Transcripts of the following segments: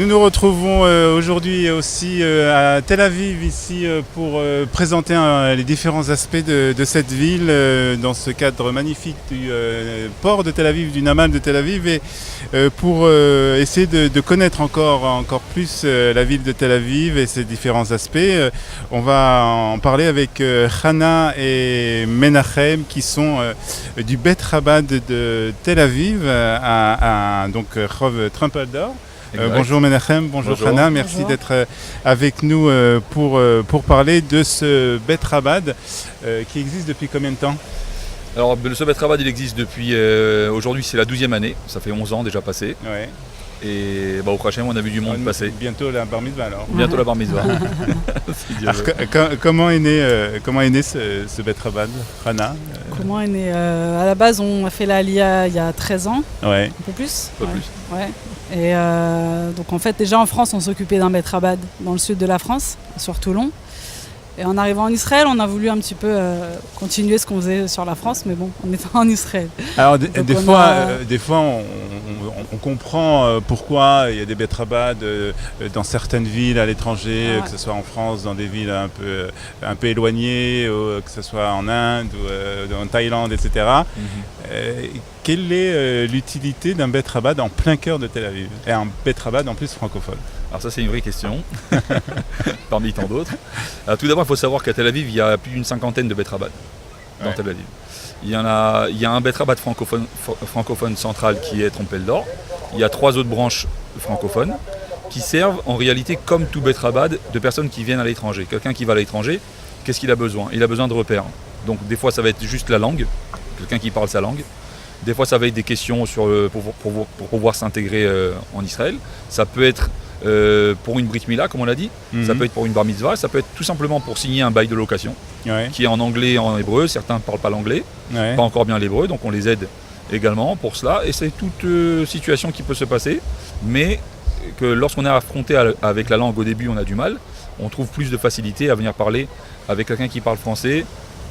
Nous nous retrouvons aujourd'hui aussi à Tel Aviv ici pour présenter les différents aspects de cette ville dans ce cadre magnifique du port de Tel Aviv, du Namal de Tel Aviv et pour essayer de connaître encore plus la ville de Tel Aviv et ses différents aspects. On va en parler avec Hana et Menachem qui sont du Bet Chabad de Tel Aviv donc Rov Trumpeldor. Bonjour Menachem, bonjour Hana, merci bonjour. d'être avec nous pour parler de ce Bet Chabad qui existe depuis combien de temps? Alors ce Bet Chabad il existe depuis, aujourd'hui c'est la 12e année, ça fait 11 ans déjà passé. Ouais. Et au prochain on a vu du monde passer. Bientôt la bar mitzvah alors. Bientôt la bar mitzvah. Alors, comment est né ce Bet Chabad, Hana? Comment est né à la base, on a fait la Aliyah il y a 13 ans, Ouais. un peu plus. Un peu plus. Ouais. Et donc en fait, déjà en France, on s'occupait d'un Bet Chabad dans le sud de la France, sur Toulon. Et en arrivant en Israël, on a voulu un petit peu continuer ce qu'on faisait sur la France, mais bon, on était en Israël. Alors des fois on comprend pourquoi il y a des Bet Chabad dans certaines villes à l'étranger, Ouais. que ce soit en France, dans des villes un peu éloignées, ou que ce soit en Inde ou en Thaïlande, etc. Quelle est l'utilité d'un Bet Chabad en plein cœur de Tel Aviv? Et un Bet Chabad en plus francophone. Alors ça c'est une vraie question, parmi tant d'autres. Alors, tout d'abord il faut savoir qu'à Tel Aviv il y a plus d'une cinquantaine de Bet Chabad dans Ouais. Tel Aviv. Il y a un Bet Chabad francophone central qui est Trumpeldor. Il y a 3 autres branches francophones qui servent en réalité comme tout Bet Chabad de personnes qui viennent à l'étranger. Quelqu'un qui va à l'étranger, qu'est-ce qu'il a besoin? Il a besoin de repères. Donc des fois ça va être juste la langue, quelqu'un qui parle sa langue. Des fois ça va être des questions pour pouvoir s'intégrer en Israël. Ça peut être pour une Brit Mila comme on l'a dit, ça peut être pour une Bar Mitzvah, ça peut être tout simplement pour signer un bail de location Ouais. qui est en anglais et en hébreu. Certains ne parlent pas l'anglais, Ouais. pas encore bien l'hébreu, donc on les aide également pour cela. Et c'est toute situation qui peut se passer, mais que lorsqu'on est affronté avec la langue au début, on a du mal. On trouve plus de facilité à venir parler avec quelqu'un qui parle français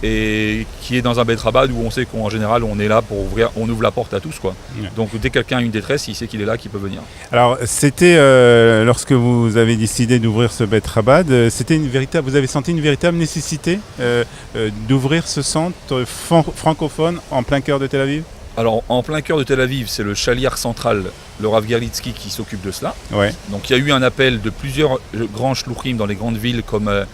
et qui est dans un Bet Chabad où on sait qu'en général on est là pour ouvrir, on ouvre la porte à tous quoi. Ouais. Donc dès que quelqu'un a une détresse, il sait qu'il est là, qu'il peut venir. Alors c'était lorsque vous avez décidé d'ouvrir ce Bet Chabad, vous avez senti une véritable nécessité d'ouvrir ce centre francophone en plein cœur de Tel Aviv? Alors en plein cœur de Tel Aviv, c'est le chaliar central, le Rav Gerlitsky qui s'occupe de cela. Ouais. Donc il y a eu un appel de plusieurs grands shluchim dans les grandes villes comme à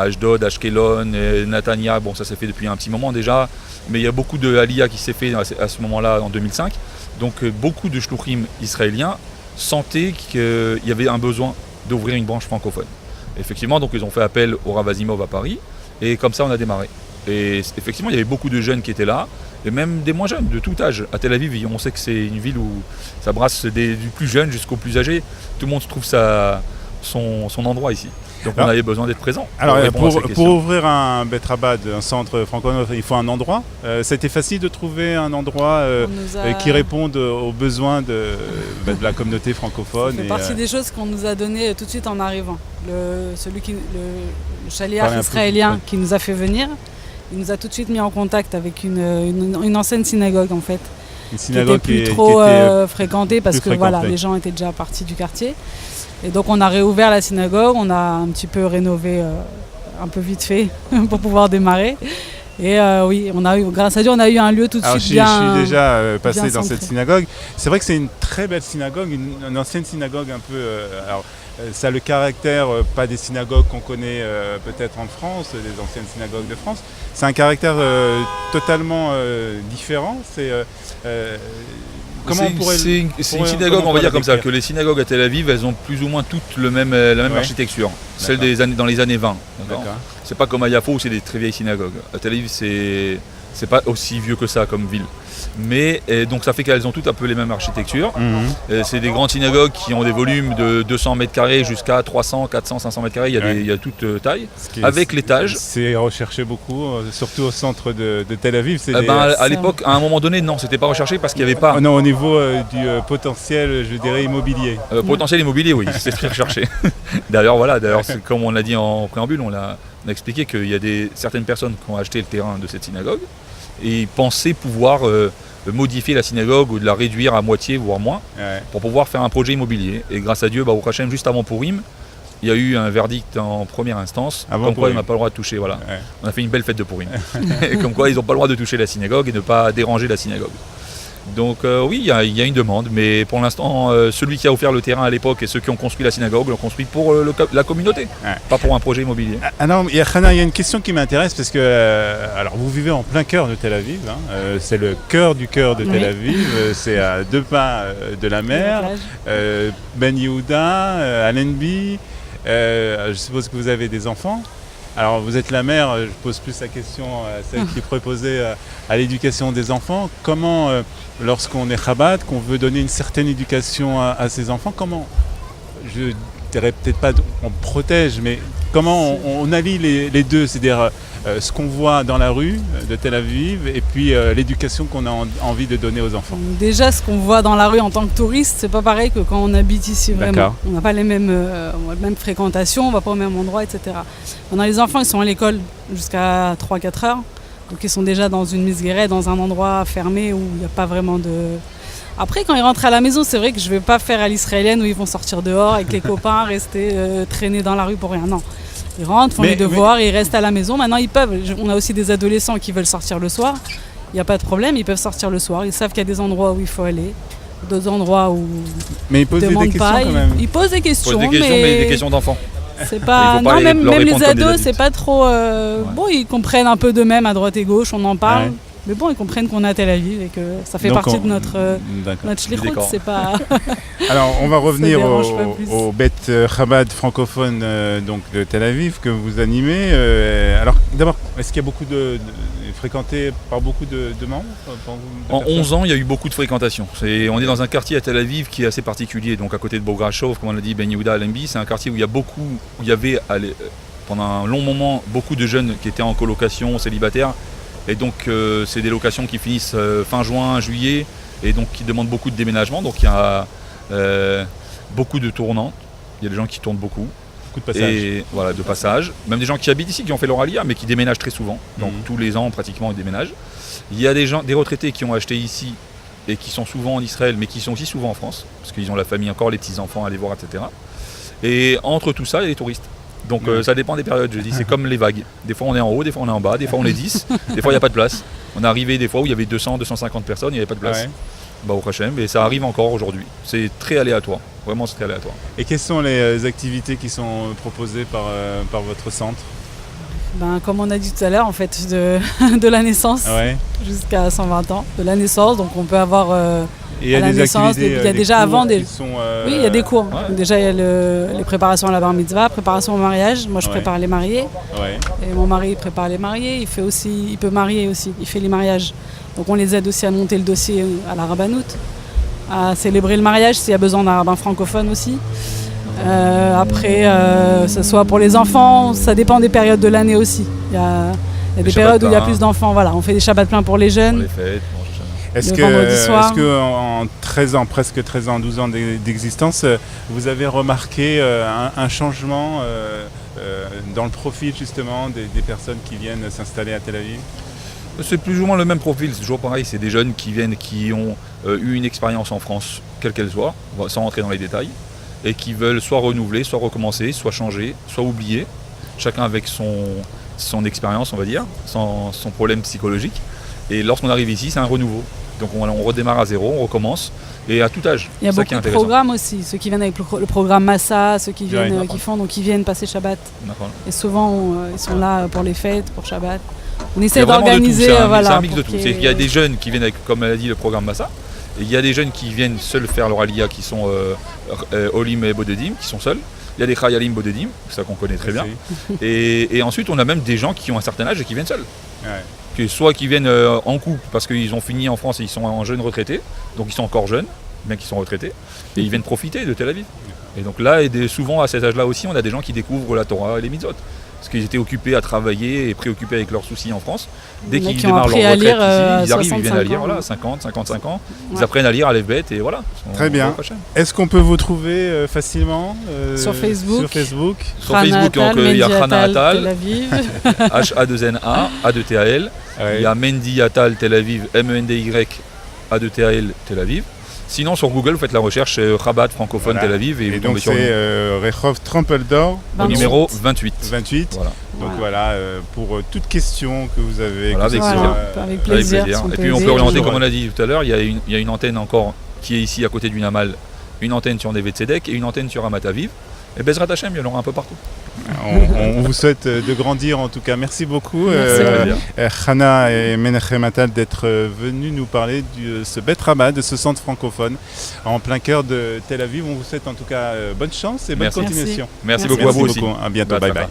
Ashdod, Ashkelon, Natania. Bon, ça s'est fait depuis un petit moment déjà, mais il y a beaucoup de Aliyah qui s'est fait à ce moment-là en 2005. Donc beaucoup de shluchim israéliens sentaient qu'il y avait un besoin d'ouvrir une branche francophone. Effectivement, donc ils ont fait appel au Rav Azimov à Paris et comme ça on a démarré. Et effectivement, il y avait beaucoup de jeunes qui étaient là, et même des moins jeunes, de tout âge. À Tel Aviv, on sait que c'est une ville où ça brasse du plus jeune jusqu'au plus âgé. Tout le monde trouve son endroit ici. Donc on avait besoin d'être présent. Alors répondre à ces pour questions. ouvrir un Bet Chabad, un centre francophone, il faut un endroit. C'était facile de trouver un endroit On nous a- qui réponde aux besoins de la communauté francophone. Ça fait et, partie des choses qu'on nous a données tout de suite en arrivant. Le chaliar Parlez un peu, israélien ouais. qui nous a fait venir, il nous a tout de suite mis en contact avec une ancienne synagogue en fait, une qui synagogue n'était plus trop fréquentée parce plus que voilà, fréquentée. les gens étaient déjà partis du quartier. Et donc on a réouvert la synagogue, on a un petit peu rénové un peu vite fait pour pouvoir démarrer. Et oui, grâce à Dieu, on a eu un lieu tout de Alors, suite je bien. suis déjà passé bien dans centré. cette synagogue. C'est vrai que c'est une très belle synagogue, une ancienne synagogue un peu. Ça a le caractère, pas des synagogues qu'on connaît peut-être en France, des anciennes synagogues de France. C'est un caractère totalement différent. Comment on pourrait C'est une synagogue, on va dire comme ça, que les synagogues à Tel Aviv, elles ont plus ou moins toutes la même Ouais. architecture. Celle dans les années 20. d'accord. D'accord. C'est pas comme à Yafo où c'est des très vieilles synagogues. À Tel Aviv, c'est pas aussi vieux que ça comme ville. Mais donc ça fait qu'elles ont toutes un peu les mêmes architectures. C'est des grandes synagogues qui ont des volumes de 200 mètres carrés jusqu'à 300, 400, 500 mètres carrés. Il y a toute taille. Avec l'étage. C'est recherché beaucoup, surtout au centre de Tel Aviv. À l'époque, à un moment donné, non, c'était pas recherché parce qu'il n'y avait pas. Non, au niveau du potentiel, je dirais, immobilier. Potentiel immobilier, oui, c'est très recherché. D'ailleurs, comme on l'a dit en préambule, on a expliqué qu'il y a certaines personnes qui ont acheté le terrain de cette synagogue et pensaient pouvoir modifier la synagogue ou de la réduire à moitié, voire moins, Ouais. pour pouvoir faire un projet immobilier. Et grâce à Dieu, au Hachem, juste avant Purim, il y a eu un verdict en première instance, Avant comme quoi Purim. on n'a pas le droit de toucher. Voilà. Ouais. On a fait une belle fête de Purim. Et comme quoi ils n'ont pas le droit de toucher la synagogue et ne pas déranger la synagogue. Donc oui, il y a une demande, mais pour l'instant, celui qui a offert le terrain à l'époque et ceux qui ont construit la synagogue l'ont construit pour la communauté, Ouais. pas pour un projet immobilier. Ah non, il y a une question qui m'intéresse parce que alors vous vivez en plein cœur de Tel Aviv, hein, c'est le cœur du cœur de Tel Oui. Aviv, c'est à 2 pas de la mer, La plage. Ben Yehuda, Allenby, je suppose que vous avez des enfants. Alors vous êtes la mère, je pose plus la question à celle qui est préposée à l'éducation des enfants. Comment, lorsqu'on est Chabad, qu'on veut donner une certaine éducation à ses enfants, comment, je dirais peut-être pas on protège, mais comment on allie les deux, c'est-à-dire ce qu'on voit dans la rue de Tel Aviv et puis l'éducation qu'on a envie de donner aux enfants. Déjà, ce qu'on voit dans la rue en tant que touriste, c'est pas pareil que quand on habite ici vraiment. D'accord. On n'a pas les mêmes fréquentations, on va pas au même endroit, etc. Maintenant, les enfants, ils sont à l'école jusqu'à 3-4 heures. Donc, ils sont déjà dans une misguérette, dans un endroit fermé où il n'y a pas vraiment de... Après, quand ils rentrent à la maison, c'est vrai que je vais pas faire à l'israélienne où ils vont sortir dehors avec les copains, rester traîner dans la rue pour rien. Non. Ils rentrent, font les devoirs, ils restent à la maison. Maintenant, ils peuvent. On a aussi des adolescents qui veulent sortir le soir. Il n'y a pas de problème, ils peuvent sortir le soir. Ils savent qu'il y a des endroits où il faut aller, d'autres endroits où Mais ils posent ils des demandent questions pas. quand même. Ils posent des questions, Pose des questions, mais des questions d'enfants. c'est pas. Il faut pas Non, même leur les répondre comme des ados, adultes. c'est pas trop. Bon, ils comprennent un peu d'eux-mêmes à droite et gauche, on en parle. Ouais. Mais bon, ils comprennent qu'on est à Tel Aviv et que ça fait Donc, partie de notre D'accord. shlichut, décor. c'est pas. Alors, on va revenir dérange pas plus. au Beth Chabad francophone donc de Tel Aviv que vous animez. Alors, d'abord, est-ce qu'il y a beaucoup fréquenté par beaucoup de membres de En personnes 11 ans, il y a eu beaucoup de fréquentation. On est dans un quartier à Tel Aviv qui est assez particulier, donc à côté de Bograchov, comme on l'a dit, Ben Yehuda, Allenby. C'est un quartier où il y avait pendant un long moment beaucoup de jeunes qui étaient en colocation, célibataires. Et donc c'est des locations qui finissent fin juin, juillet, et donc qui demandent beaucoup de déménagement. Donc il y a beaucoup de tournants. Il y a des gens qui tournent beaucoup. Beaucoup de passages. Et voilà, de passage. Même des gens qui habitent ici, qui ont fait leur alia, mais qui déménagent très souvent. Donc Mhm. tous les ans, pratiquement, ils déménagent. Il y a des retraités qui ont acheté ici et qui sont souvent en Israël, mais qui sont aussi souvent en France, parce qu'ils ont la famille encore, les petits-enfants à les voir, etc. Et entre tout ça, il y a les touristes. Donc Ouais. ça dépend des périodes, je dis, c'est comme les vagues. Des fois on est en haut, des fois on est en bas, des fois on est 10, des fois il n'y a pas de place. On est arrivé des fois où il y avait 200, 250 personnes, il n'y avait pas de place. Ouais. Au Hachem, et ça arrive encore aujourd'hui. C'est très aléatoire, vraiment c'est très aléatoire. Et quelles sont les activités qui sont proposées par votre centre? Ben, comme on a dit tout à l'heure, en fait, de la naissance Ouais. jusqu'à 120 ans, de la naissance. Donc on peut avoir. Et il y a À la des naissance, activités. il y a des déjà cours avant des- qui sont, Oui, il y a des cours. ouais. Donc déjà, il y a les préparations à la bar mitzvah, préparation au mariage. Moi, je Ouais. prépare les mariés. Ouais. Et mon mari il prépare les mariés. Il peut marier aussi. Il fait les mariages. Donc on les aide aussi à monter le dossier à la rabbanout, à célébrer le mariage s'il y a besoin d'un rabbin francophone aussi. Après, ce soit pour les enfants, ça dépend des périodes de l'année aussi. Il y a des Les périodes où il y a Shabbat plus d'enfants. Voilà, on fait des shabbats pleins pour les Pour jeunes. les fêtes, bon, je sais pas. Est-ce Le que, vendredi soir. est-ce que en 13 ans, presque 13 ans, 12 ans d'existence, vous avez remarqué un changement dans le profil justement des personnes qui viennent s'installer à Tel Aviv? C'est plus ou moins le même profil, c'est toujours pareil, c'est des jeunes qui viennent, qui ont eu une expérience en France, quelle qu'elle soit, sans rentrer dans les détails, et qui veulent soit renouveler, soit recommencer, soit changer, soit oublier, chacun avec son expérience, on va dire, son problème psychologique. Et lorsqu'on arrive ici, c'est un renouveau. Donc on redémarre à zéro, on recommence, et à tout âge. Il y a C'est ça qui est beaucoup de intéressant. programmes aussi, ceux qui viennent avec le programme Massa, ceux qui viennent, Ouais, qui viennent passer Shabbat. D'accord. Et souvent, ils sont là pour les fêtes, pour Shabbat. On Il y essaie a vraiment de tout, d'organiser, c'est un voilà. mix de pour tout. qu'il y ait- Il y a des jeunes qui viennent avec, comme elle a dit, le programme Massa, et il y a des jeunes qui viennent seuls faire leur aliyah, qui sont Olim et Bodedim, qui sont seuls. Il y a des Chayalim Bodedim, c'est ça qu'on connaît très bien. Et ensuite, on a même des gens qui ont un certain âge et qui viennent seuls. Ouais. Soit qui viennent en couple parce qu'ils ont fini en France et ils sont en jeunes retraités, donc ils sont encore jeunes, bien qu'ils sont retraités, et ils viennent profiter de Tel Aviv. Et donc là, souvent à cet âge-là aussi, on a des gens qui découvrent la Torah et les mitzvot. Parce qu'ils étaient occupés à travailler et préoccupés avec leurs soucis en France. Dès Il y en a qu'ils qui ont démarrent appris leur à retraite lire, ici, ils arrivent, ils viennent à 65 lire, ans. voilà, 50, 55 ans. Ils Ouais. apprennent à lire à l'Alphabet et voilà. Très bien. Est-ce qu'on peut vous trouver facilement Sur Facebook. Sur Facebook. Sur Facebook, donc, il y a Chana Tel Atal, Aviv. H-A-2-N-A, A-2-T-A-L. Ouais. Il y a Mendy Atal Tel Aviv, M-E-N-D-Y, A2TL Tel Aviv. Sinon, sur Google, vous faites la recherche Chabad francophone Voilà. Tel Aviv et vous donc tombez sur c'est Rehov Trumpeldor le numéro 28. 28. Voilà. Donc voilà, pour toute question que vous avez. Voilà, que ce avec soit, plaisir. Avec Avec plaisir. plaisir. si on Et peut puis on aider. peut orienter, toujours. comme on l'a dit tout à l'heure, il y a une antenne encore qui est ici à côté du Namal, une antenne sur Neve Tzedek et une antenne sur Ramat Aviv. Et Bezrat Hashem, il y en aura un peu partout. on vous souhaite de grandir en tout cas. Merci beaucoup, Merci. Chana et Menachem Atal, d'être venus nous parler de ce Bet Rabat, de ce centre francophone en plein cœur de Tel Aviv. On vous souhaite en tout cas bonne chance et bonne Merci. continuation. Merci Merci beaucoup à vous aussi. À bientôt. Bye bye.